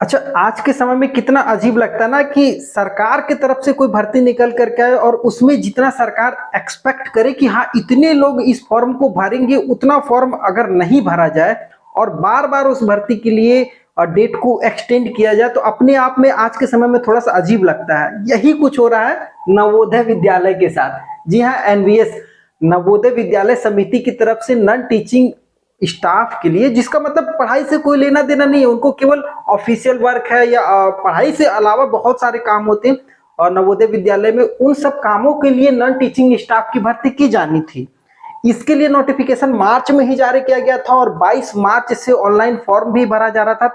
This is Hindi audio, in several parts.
अच्छा, आज के समय में कितना अजीब लगता है ना कि सरकार की तरफ से कोई भर्ती निकल करके आए और उसमें जितना सरकार एक्सपेक्ट करे कि हाँ इतने लोग इस फॉर्म को भरेंगे, उतना फॉर्म अगर नहीं भरा जाए और बार बार उस भर्ती के लिए डेट को एक्सटेंड किया जाए तो अपने आप में आज के समय में थोड़ा सा अजीब लगता है। यही कुछ हो रहा है नवोदय विद्यालय के साथ। जी हाँ, एनवीएस नवोदय विद्यालय समिति की तरफ से नॉन टीचिंग स्टाफ के लिए, जिसका मतलब पढ़ाई से कोई लेना देना नहीं है, उनको केवल ऑफिशियल वर्क है या पढ़ाई से अलावा बहुत सारे काम होते हैं और नवोदय विद्यालय में उन सब कामों के लिए नॉन टीचिंग स्टाफ की भर्ती की जानी थी। इसके लिए नोटिफिकेशन मार्च में ही जारी किया गया था और 22 मार्च से ऑनलाइन फॉर्म भी भरा जा रहा था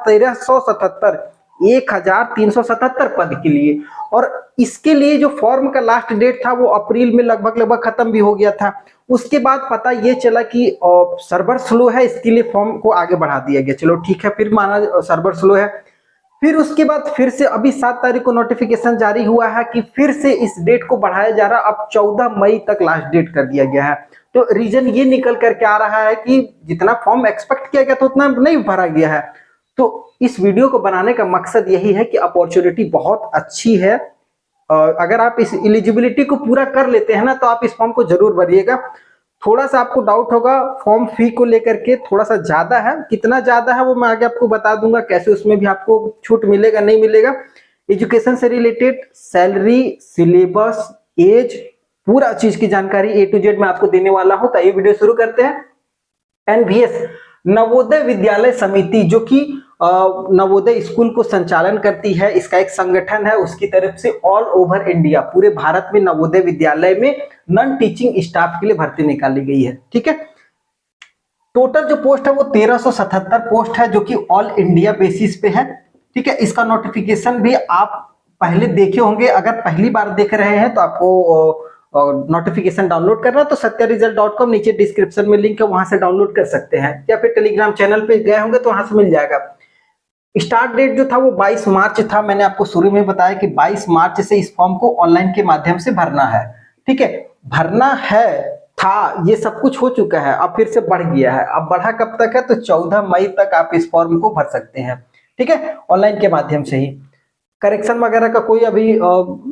1377 पद के लिए। और इसके लिए जो फॉर्म का लास्ट डेट था वो अप्रैल में लगभग खत्म भी हो गया था। उसके बाद पता ये चला कि सर्वर स्लो है, इसके लिए फॉर्म को आगे बढ़ा दिया गया। चलो ठीक है, फिर माना सर्वर स्लो है। फिर उसके बाद फिर से अभी 7 तारीख को नोटिफिकेशन जारी हुआ है कि फिर से इस डेट को बढ़ाया जा रहा है। अब 14 मई तक लास्ट डेट कर दिया गया है। तो रीजन ये निकल करके आ रहा है कि जितना फॉर्म एक्सपेक्ट किया गया था उतना नहीं भरा गया है। तो इस वीडियो को बनाने का मकसद यही है कि अपॉर्चुनिटी बहुत अच्छी है। अगर आप इस एलिजिबिलिटी को पूरा कर लेते हैं ना तो आप इस फॉर्म को जरूर भरिएगा। थोड़ा सा आपको डाउट होगा फॉर्म फी को लेकर के, थोड़ा सा ज्यादा है। कितना ज्यादा है वो मैं आगे आपको बता दूंगा, कैसे उसमें भी आपको छूट मिलेगा नहीं मिलेगा। एजुकेशन से रिलेटेड सैलरी, सिलेबस, एज, पूरा चीज की जानकारी A to Z मैं आपको देने वाला हूं। तो ये वीडियो शुरू करते हैं। एनवीएस नवोदय विद्यालय समिति, जो कि नवोदय स्कूल को संचालन करती है, इसका एक संगठन है। उसकी तरफ से ऑल ओवर इंडिया, पूरे भारत में नवोदय विद्यालय में नॉन टीचिंग स्टाफ के लिए भर्ती निकाली गई है। ठीक है, टोटल जो पोस्ट है वो 1377 पोस्ट है, जो कि ऑल इंडिया बेसिस पे है। ठीक है, इसका नोटिफिकेशन भी आप पहले देखे होंगे। अगर पहली बार देख रहे हैं तो आपको नोटिफिकेशन डाउनलोड करना तो satyaresult.com, नीचे डिस्क्रिप्शन में लिंक है, वहां से डाउनलोड कर सकते हैं, या फिर टेलीग्राम चैनल पे गए होंगे तो वहां से मिल जाएगा। स्टार्ट डेट जो था वो 22 मार्च था। मैंने आपको शुरू में बताया कि 22 मार्च से इस फॉर्म को ऑनलाइन के माध्यम से भरना है। ठीक है, भरना है था, ये सब कुछ हो चुका है, अब फिर से बढ़ गया है। अब बढ़ा कब तक है तो 14 मई तक आप इस फॉर्म को भर सकते हैं। ठीक है, ऑनलाइन के माध्यम से ही। करेक्शन वगैरह का कोई अभी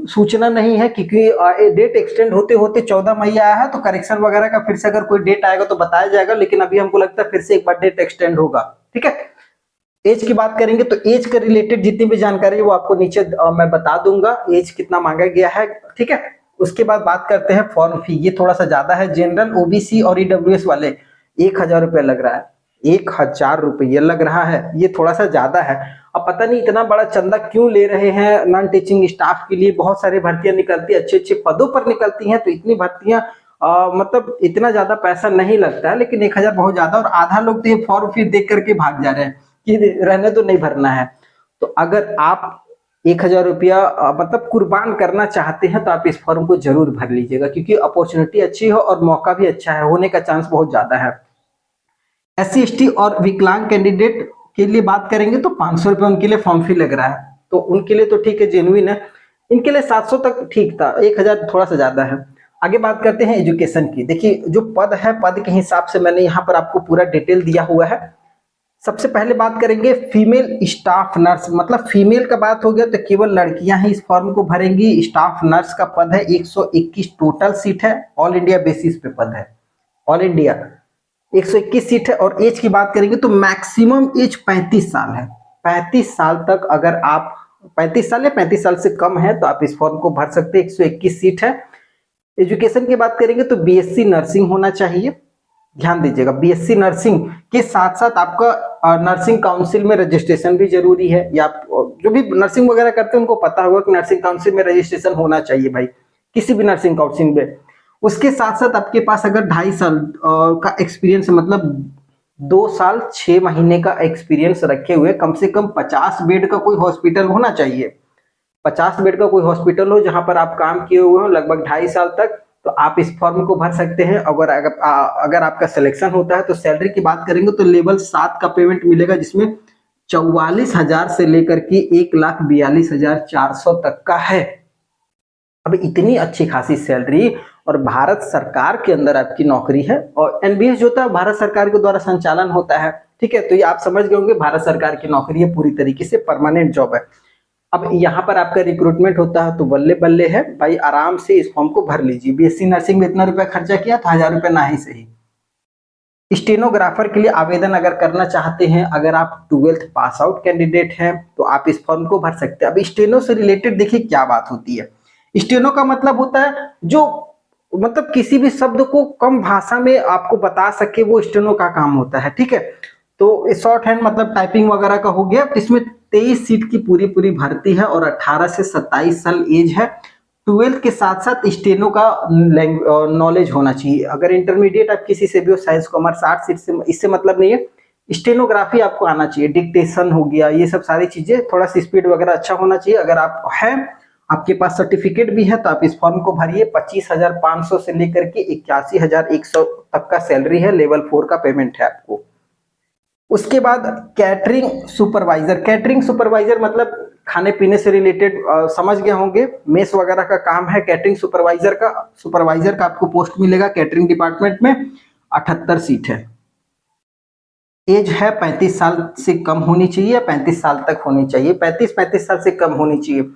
सूचना नहीं है, क्योंकि डेट एक्सटेंड होते होते 14 मई आया है। तो करेक्शन वगैरह का फिर से अगर कोई डेट आएगा तो बताया जाएगा, लेकिन अभी हमको लगता है फिर से एक बार डेट एक्सटेंड होगा। ठीक है, एज की बात करेंगे तो एज के रिलेटेड जितनी भी जानकारी है वो आपको नीचे मैं बता दूंगा, एज कितना मांगा गया है। ठीक है, उसके बाद बात करते हैं फॉर्म फी। ये थोड़ा सा ज्यादा है। जनरल, ओबीसी और ईडब्ल्यूएस वाले 1000 रुपये लग रहा है। 1000 रुपये लग रहा है, ये थोड़ा सा ज्यादा है। अब पता नहीं इतना बड़ा चंदा क्यों ले रहे हैं नॉन टीचिंग स्टाफ के लिए। बहुत सारी भर्तियां निकलती है, अच्छे अच्छे पदों पर निकलती हैं, तो इतनी भर्तियां मतलब इतना ज्यादा पैसा नहीं लगता है, लेकिन 1000 बहुत ज्यादा। और आधा लोग तो ये फॉर्म फी देख करके भाग जा रहे हैं कि रहने तो नहीं भरना है। तो अगर आप 1000 रुपया मतलब कुर्बान करना चाहते हैं तो आप इस फॉर्म को जरूर भर लीजिएगा, क्योंकि अपॉर्चुनिटी अच्छी हो और मौका भी अच्छा है, होने का चांस बहुत ज्यादा है। SC ST और विकलांग कैंडिडेट के लिए बात करेंगे तो 500 रुपये उनके लिए फॉर्म फी लग रहा है, तो उनके लिए तो ठीक है, जेन्युइन है। इनके लिए 700 तक ठीक था, 1000 थोड़ा सा ज्यादा है। आगे बात करते हैं एजुकेशन की। देखिए जो पद है, पद के हिसाब से मैंने यहाँ पर आपको पूरा डिटेल दिया हुआ है। सबसे पहले बात करेंगे फीमेल स्टाफ नर्स, मतलब फीमेल का बात हो गया तो केवल लड़कियां ही इस फॉर्म को भरेंगी। स्टाफ नर्स का पद है 121 टोटल सीट है, ऑल इंडिया बेसिस पे पद है, ऑल इंडिया 121 सीट है। और एज की बात करेंगे तो मैक्सिमम एज 35 साल है। 35 साल तक अगर आप 35 साल या 35 साल से कम है तो आप इस फॉर्म को भर सकते हैं। 121 सीट है। एजुकेशन की बात करेंगे तो BSc नर्सिंग होना चाहिए। ध्यान दीजिएगा, BSc नर्सिंग के साथ साथ आपका नर्सिंग काउंसिल में रजिस्ट्रेशन भी जरूरी है। या जो भी नर्सिंग वगैरह करते हैं उनको पता होगा कि नर्सिंग काउंसिल में रजिस्ट्रेशन होना चाहिए भाई, किसी भी नर्सिंग काउंसिल में। उसके साथ साथ आपके पास अगर 2.5 साल का एक्सपीरियंस, मतलब 2 साल 6 महीने का एक्सपीरियंस रखे हुए, कम से कम 50 बेड का कोई हॉस्पिटल होना चाहिए। 50 बेड का कोई हॉस्पिटल हो जहां पर आप काम किए हुए हो लगभग 2.5 साल तक, तो आप इस फॉर्म को भर सकते हैं। अगर आपका सिलेक्शन होता है तो सैलरी की बात करेंगे तो लेवल 7 का पेमेंट मिलेगा, जिसमें 44,000 से लेकर के 1,42,400 तक का है। अब इतनी अच्छी खासी सैलरी और भारत सरकार के अंदर आपकी नौकरी है। और एनबीएस जो होता है भारत सरकार के द्वारा संचालन होता है। ठीक है, तो ये आप समझ गए होंगे भारत सरकार की नौकरी है, पूरी तरीके से परमानेंट जॉब है। अब यहाँ पर आपका रिक्रूटमेंट होता है तो बल्ले बल्ले है भाई, आराम से इस फॉर्म को भर लीजिए। बीएससी नर्सिंग में इतना रुपया खर्चा किया तो 1000 रुपये ना ही सही। स्टेनोग्राफर के लिए आवेदन अगर करना चाहते हैं, अगर आप 12th पास आउट कैंडिडेट हैं तो आप इस फॉर्म को भर सकते हैं। अब स्टेनो से रिलेटेड देखिए क्या बात होती है। स्टेनो का मतलब होता है जो मतलब किसी भी शब्द को कम भाषा में आपको बता सके, वो स्टेनो का काम होता है, ठीक है। तो शॉर्ट हैंड मतलब टाइपिंग वगैरह का हो गया। इसमें 23 सीट की पूरी भर्ती है और 18 से 27 साल एज है। 12th के साथ साथ स्टेनो का नॉलेज होना चाहिए। अगर इंटरमीडिएट आप किसी से भी हो, साइंस कॉमर्स आर्ट्स, इससे मतलब नहीं है, स्टेनोग्राफी आपको आना चाहिए। डिक्टेशन हो गया, ये सब सारी चीजें, थोड़ा सा स्पीड वगैरह अच्छा होना चाहिए। अगर आप हैं, आपके पास सर्टिफिकेट भी है, तो आप इस फॉर्म को भरिए। 25,500 से लेकर के 81,100 तक का सैलरी है। लेवल 4 का पेमेंट है आपको। उसके बाद कैटरिंग सुपरवाइजर। कैटरिंग सुपरवाइजर मतलब खाने पीने से रिलेटेड, समझ गए होंगे, मेस वगैरह का काम है कैटरिंग सुपरवाइजर का। सुपरवाइजर का आपको पोस्ट मिलेगा कैटरिंग डिपार्टमेंट में। 78 सीट है। एज है 35 साल से कम होनी चाहिए, 35 साल तक होनी चाहिए, 35 साल से कम होनी चाहिए।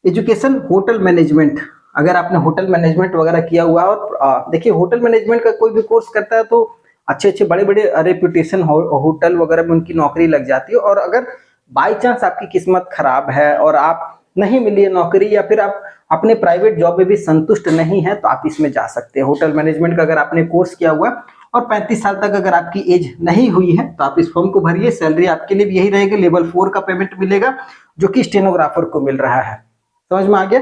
एजुकेशन होटल मैनेजमेंट, अगर आपने होटल मैनेजमेंट वगैरह किया हुआ है, और देखिए होटल मैनेजमेंट का कोई भी कोर्स करता है तो अच्छे बड़े रेपुटेशन होटल वगैरह में उनकी नौकरी लग जाती है। और अगर बाई चांस आपकी किस्मत खराब है और आप नहीं मिली है नौकरी, या फिर आप अपने प्राइवेट जॉब में भी संतुष्ट नहीं है, तो आप इसमें जा सकते हैं। होटल मैनेजमेंट का अगर आपने कोर्स किया हुआ और 35 साल तक अगर आपकी एज नहीं हुई है तो आप इस फॉर्म को भरिए। सैलरी आपके लिए भी यही रहेगी, लेवल 4 का पेमेंट मिलेगा, जो कि स्टेनोग्राफर को मिल रहा है। समझ में आ गया।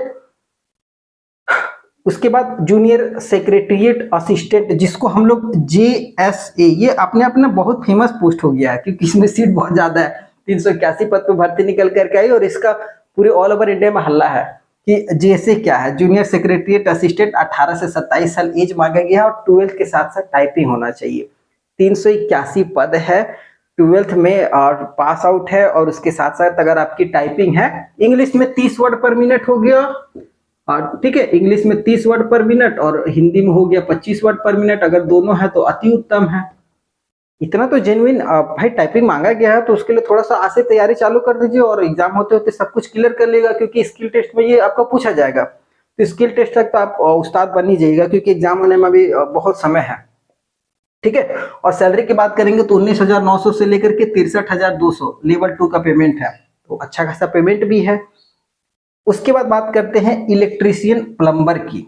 उसके बाद जूनियर सेक्रेटरिएट असिस्टेंट, जिसको हम लोग JSA, ये अपने अपना बहुत फेमस पोस्ट हो गया है क्योंकि इसमें सीट बहुत ज्यादा है। 381 पद पे भर्ती निकल करके आई और इसका पूरे ऑल ओवर इंडिया में हल्ला है कि JSA क्या है। जूनियर सेक्रेटरिएट असिस्टेंट, 18 से 27 साल एज मांगा गया है और 12th के साथ साथ टाइपिंग होना चाहिए। 381 पद है। 12th में पास आउट है और उसके साथ साथ अगर आपकी टाइपिंग है, इंग्लिश में 30 वर्ड पर मिनट हो गया, और ठीक है, इंग्लिश में 30 वर्ड पर मिनट और हिंदी में हो गया 25 वर्ड पर मिनट। अगर दोनों है तो अति उत्तम है। इतना तो जेन्युइन भाई टाइपिंग मांगा गया है, तो उसके लिए थोड़ा सा आज से तैयारी चालू कर दीजिए और एग्जाम होते होते सब कुछ क्लियर कर लेगा, क्योंकि स्किल टेस्ट में ये आपका पूछा जाएगा। तो स्किल टेस्ट तक तो आप उस्ताद बन ही जाइएगा, क्योंकि एग्जाम होने में भी बहुत समय है, ठीक है। और सैलरी की बात करेंगे तो 19,900 से लेकर के 63,200 लेवल 2 का पेमेंट है, तो अच्छा खासा पेमेंट भी है। उसके बाद बात करते हैं इलेक्ट्रीशियन प्लम्बर की।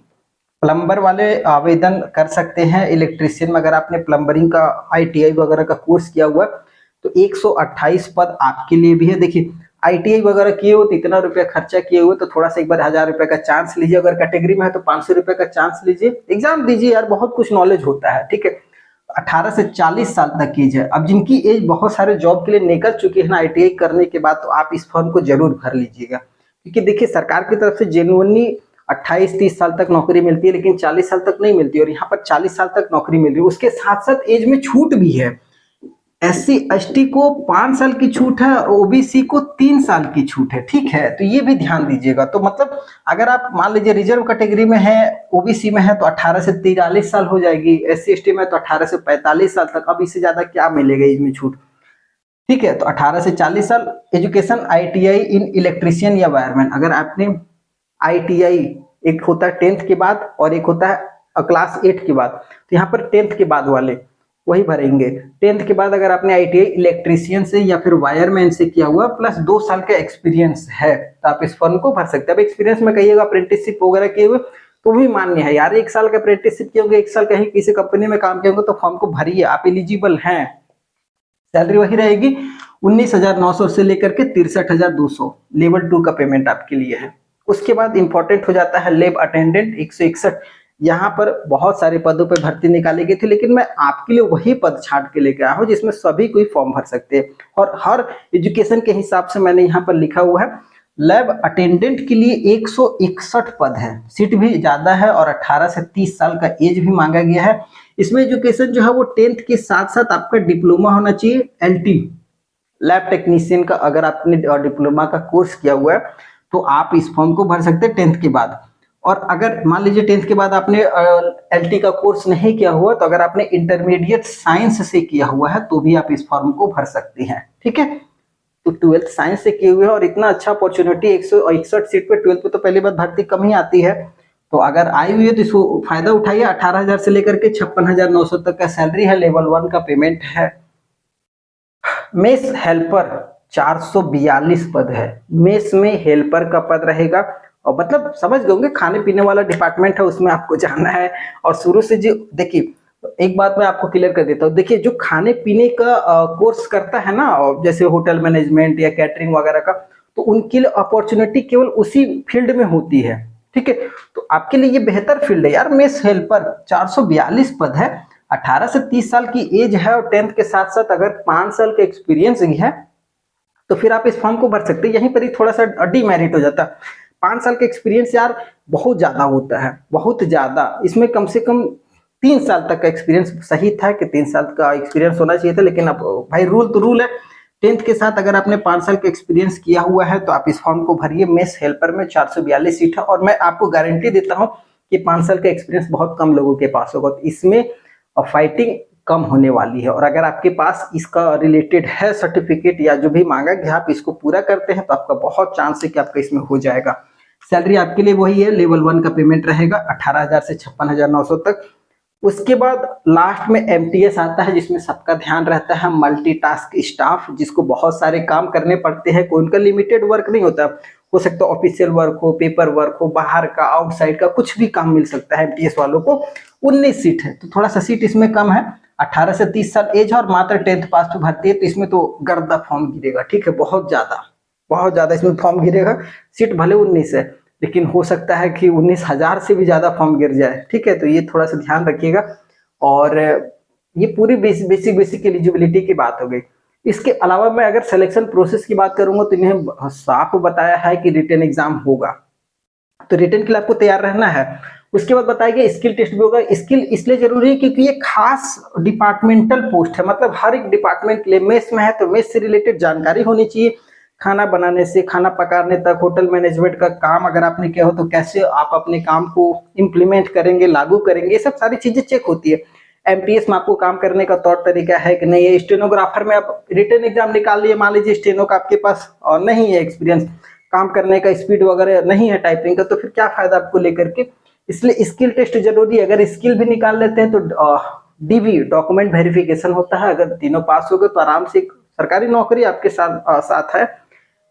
प्लम्बर वाले आवेदन कर सकते हैं। इलेक्ट्रीशियन में अगर आपने प्लम्बरिंग का ITI वगैरह का कोर्स किया हुआ तो 128 पद आपके लिए भी है। देखिए ITI वगैरह किए हो तो इतना रुपया खर्चा किए हुए, तो थोड़ा सा एक बार 1000 रुपये का चांस लीजिए। अगर कैटेगरी में है तो 500 रुपये का चांस लीजिए, एग्जाम दीजिए यार, बहुत कुछ नॉलेज होता है, ठीक है। 18 से 40 साल तक की एज है। अब जिनकी एज बहुत सारे जॉब के लिए निकल चुकी है ना ITI करने के बाद, तो आप इस फॉर्म को जरूर भर लीजिएगा, क्योंकि देखिए सरकार की तरफ से जेन्युइनली 28-30 साल तक नौकरी मिलती है, लेकिन 40 साल तक नहीं मिलती, और यहाँ पर 40 साल तक नौकरी मिल रही है। उसके साथ साथ एज में छूट भी है। SC ST को 5 साल की छूट है और OBC को 3 साल की छूट है, ठीक है। तो ये भी ध्यान दीजिएगा। तो मतलब अगर आप मान लीजिए रिजर्व कैटेगरी में है, OBC में है, तो 18 से 43 साल हो जाएगी। SC ST में तो 18 से 45 साल तक। अब इससे ज्यादा क्या मिलेगा एज में छूट, ठीक है। तो 18 से 40 साल। एजुकेशन ITI इन इलेक्ट्रीशियन या वायरमैन, अगर आपने ITI, एक होता है 10th के बाद और एक होता है क्लास 8 के बाद, तो यहाँ पर 10th के बाद वाले वही भरेंगे। 10th के बाद अगर आपने ITI इलेक्ट्रीशियन से या फिर वायरमैन से किया हुआ प्लस 2 साल का एक्सपीरियंस है, तो आप इस फॉर्म को भर सकते हैं। अब एक्सपीरियंस में कहिएगा अप्रेंटिसशिप वगैरह किए हुए तो भी मान्य है यार। 1 साल का अप्रेंटिसशिप किए होंगे, 1 साल कहीं किसी कंपनी में काम किए होंगे, तो फॉर्म को भरिए, आप एलिजिबल हैं। सैलरी वही रहेगी 19,900 से लेकर के 63,200 लेवल 2 का पेमेंट आपके लिए है। उसके बाद इंपॉर्टेंट हो जाता है लैब अटेंडेंट 161। यहाँ पर बहुत सारे पदों पर भर्ती निकाली गई थी, लेकिन मैं आपके लिए वही पद छाट के लेके आया हूँ जिसमें सभी कोई फॉर्म भर सकते हैं, और हर एजुकेशन के हिसाब से मैंने यहाँ पर लिखा हुआ है। लैब अटेंडेंट के लिए 161 पद है, सीट भी ज्यादा है, और 18 से 30 साल का एज भी मांगा गया है। इसमें एजुकेशन जो है वो 10th के साथ साथ आपका डिप्लोमा होना चाहिए। LT लैब टेक्नीशियन का अगर आपने डिप्लोमा का कोर्स किया हुआ है तो आप इस फॉर्म को भर सकते हैं 10th के बाद। और अगर मान लीजिए 10th के बाद आपने एलटी का कोर्स नहीं किया हुआ, तो अगर आपने इंटरमीडिएट साइंस से किया हुआ है तो भी आप इस फॉर्म को भर सकते हैं। ठीक है, तो 12th साइंस से किए हुए हैं और इतना अच्छा अपॉर्चुनिटी 161 सीट पे 12th पे तो पहली बार भर्ती कम ही आती है, तो अगर आई हुई है तो इसको फायदा उठाइए। 18,000 से लेकर के 56,900 तक का सैलरी है, लेवल 1 का पेमेंट है। मेस हेल्पर 442 पद है, मेस में हेल्पर का पद रहेगा, और मतलब समझ गए होंगे खाने पीने वाला डिपार्टमेंट है, उसमें आपको जाना है। और शुरू से जो देखिए, एक बात मैं आपको क्लियर कर देता हूँ, देखिए जो खाने पीने का कोर्स करता है ना, जैसे होटल मैनेजमेंट या कैटरिंग वगैरह का, तो उनके लिए अपॉर्चुनिटी केवल उसी फील्ड में होती है। ठीक है, तो आपके लिए ये बेहतर फील्ड है यार। मेस हेल्पर 442 पद है, 18 से 30 साल की एज है, और 10th के साथ साथ अगर 5 साल का एक्सपीरियंस भी है तो फिर आप इस फॉर्म को भर सकते हैं। यहीं पर ही थोड़ा सा डीमेरिट हो जाता है, 5 साल का एक्सपीरियंस यार बहुत ज्यादा होता है, बहुत ज्यादा। इसमें कम से कम 3 साल तक का एक्सपीरियंस सही था कि 3 साल का एक्सपीरियंस होना चाहिए था, लेकिन अब भाई रूल तो रूल है। 10th के साथ अगर आपने 5 साल का एक्सपीरियंस किया हुआ है तो आप इस फॉर्म को भरिए। मेस हेल्पर में 442 सीट है, और मैं आपको गारंटी देता हूं कि 5 साल का एक्सपीरियंस बहुत कम लोगों के पास होगा, तो इसमें फाइटिंग कम होने वाली है। और अगर आपके पास इसका रिलेटेड है सर्टिफिकेट या जो भी मांगा गया, आप इसको पूरा करते हैं तो आपका बहुत चांस है कि आपका इसमें हो जाएगा। सैलरी आपके लिए वही है, लेवल 1 का पेमेंट रहेगा 18,000 से 56,900 तक। उसके बाद लास्ट में एमटीएस आता है, जिसमें सबका ध्यान रहता है, मल्टीटास्क स्टाफ, जिसको बहुत सारे काम करने पड़ते हैं। कोई उनका लिमिटेड वर्क नहीं होता, हो सकता है ऑफिशियल वर्क हो, पेपर वर्क हो, बाहर का, आउटसाइड का, कुछ भी काम मिल सकता है एमटीएस वालों को। 19 सीट है, तो थोड़ा सा सीट इसमें कम है। 18 से 30 साल एज है और मात्र 10th पास पे भर्ती है, तो इसमें तो गर्दा फॉर्म गिरेगा। ठीक है, बहुत ज्यादा इसमें फॉर्म गिरेगा। सीट भले 19 है, लेकिन हो सकता है कि 19,000 से भी ज्यादा फॉर्म गिर जाए। ठीक है, तो ये थोड़ा सा ध्यान रखिएगा। और ये पूरी बेसिक एलिजिबिलिटी की बात हो गई। इसके अलावा मैं अगर सिलेक्शन प्रोसेस की बात करूंगा तो इन्हें साफ बताया है कि रिटन एग्जाम होगा, तो रिटन के लिए आपको तैयार रहना है। उसके बाद बताया गया स्किल टेस्ट भी होगा। स्किल इसलिए जरूरी है क्योंकि ये खास डिपार्टमेंटल पोस्ट है, मतलब हर एक डिपार्टमेंट के लिए। मेस में है तो मेस से रिलेटेड जानकारी होनी चाहिए, खाना बनाने से खाना पकाने तक, होटल मैनेजमेंट का काम अगर आपने किया हो तो कैसे आप अपने काम को इम्प्लीमेंट करेंगे, लागू करेंगे, ये सब सारी चीजें चेक होती है। एमटीएस में आपको काम करने का तौर तरीका है कि नहीं है। स्टेनोग्राफर में आप रिटन एग्जाम निकाल लिए, मान लीजिए स्टेनो का आपके पास नहीं है एक्सपीरियंस, काम करने का स्पीड वगैरह नहीं है टाइपिंग का, तो फिर क्या फायदा आपको लेकर के। इसलिए स्किल टेस्ट जरूरी है। अगर स्किल भी निकाल लेते हैं तो डीवी डॉक्यूमेंट वेरिफिकेशन होता है, अगर तीनों पास हो गए तो आराम से सरकारी नौकरी आपके साथ है।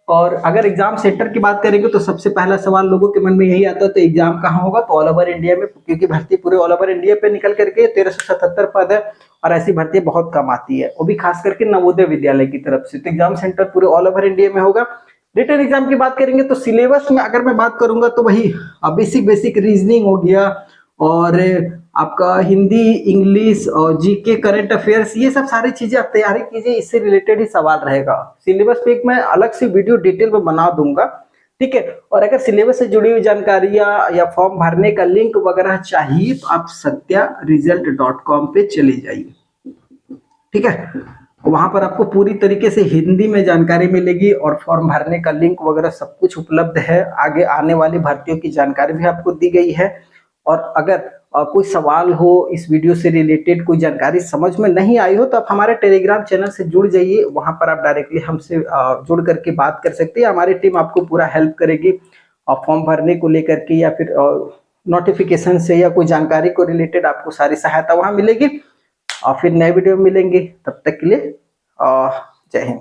और अगर एग्जाम सेंटर की बात करेंगे तो सबसे पहला सवाल लोगों के मन में यही आता है, तो एग्जाम कहाँ होगा, तो ऑल ओवर इंडिया में, क्योंकि भर्ती पूरे ऑल ओवर इंडिया पे निकल करके 1377 पद है, और ऐसी भर्ती बहुत कम आती है, वो भी खास करके नवोदय विद्यालय की तरफ से। तो एग्जाम सेंटर पूरे ऑल ओवर इंडिया में होगा। रिटन एग्जाम की बात करेंगे तो सिलेबस में अगर मैं बात करूंगा तो वही बेसिक रीजनिंग हो गया, और आपका हिंदी, इंग्लिश और जीके, करंट अफेयर्स, ये सब सारी चीजें आप तैयारी कीजिए, इससे रिलेटेड ही सवाल रहेगा। सिलेबस पे एक मैं अलग से वीडियो डिटेल में बना दूंगा। ठीक है, और अगर सिलेबस से जुड़ी हुई जानकारियां या फॉर्म भरने का लिंक वगैरह चाहिए तो आप satyaresult.com पे चले जाइए। ठीक है, वहां पर आपको पूरी तरीके से हिंदी में जानकारी मिलेगी, और फॉर्म भरने का लिंक वगैरह सब कुछ उपलब्ध है। आगे आने वाली भर्तियों की जानकारी भी आपको दी गई है। और अगर कोई सवाल हो इस वीडियो से रिलेटेड, कोई जानकारी समझ में नहीं आई हो, तो आप हमारे टेलीग्राम चैनल से जुड़ जाइए, वहां पर आप डायरेक्टली हमसे जुड़ करके बात कर सकते हैं। हमारी टीम आपको पूरा हेल्प करेगी और फॉर्म भरने को लेकर के, या फिर नोटिफिकेशन से, या कोई जानकारी को रिलेटेड आपको सारी सहायता वहां मिलेगी। और फिर नए वीडियो में मिलेंगे, तब तक के लिए जय हिंद।